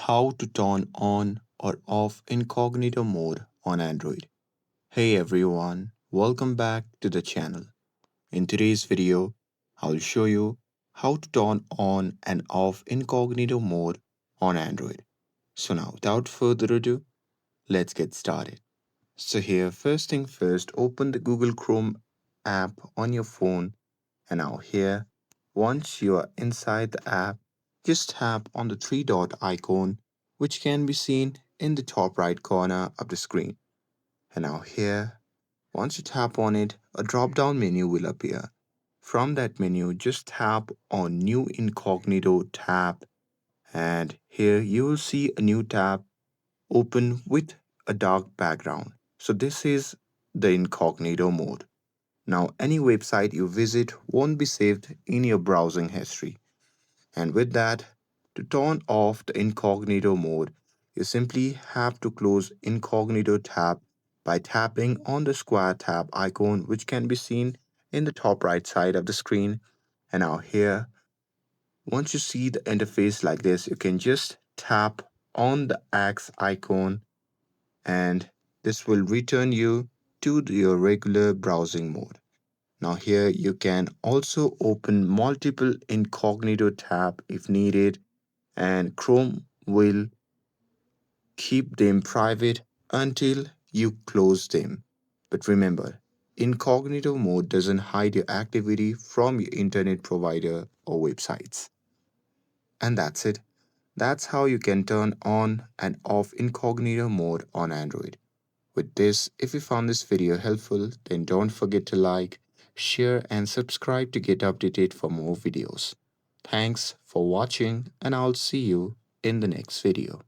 How to turn on or off incognito mode on Android. Hey everyone, welcome back to the channel. In today's video, I'll show you how to turn on and off incognito mode on Android. So now without further ado, let's get started. So here, first thing first, open the Google Chrome app on your phone. And now here, once you are inside the app, just tap on the three dot icon, which can be seen in the top right corner of the screen. And now here, once you tap on it, a drop-down menu will appear. From that menu, just tap on New Incognito tab, and here you will see a new tab open with a dark background. So this is the incognito mode. Now, any website you visit won't be saved in your browsing history. And with that, to turn off the incognito mode, you simply have to close incognito tab by tapping on the square tab icon, which can be seen in the top right side of the screen. And now here, once you see the interface like this, you can just tap on the X icon, and this will return you to your regular browsing mode. Now here you can also open multiple incognito tab if needed, and Chrome will keep them private until you close them. But remember, incognito mode doesn't hide your activity from your internet provider or websites. And that's it. That's how you can turn on and off incognito mode on Android. With this, if you found this video helpful, then don't forget to like, share, and subscribe to get updated for more videos. Thanks for watching, and I'll see you in the next video.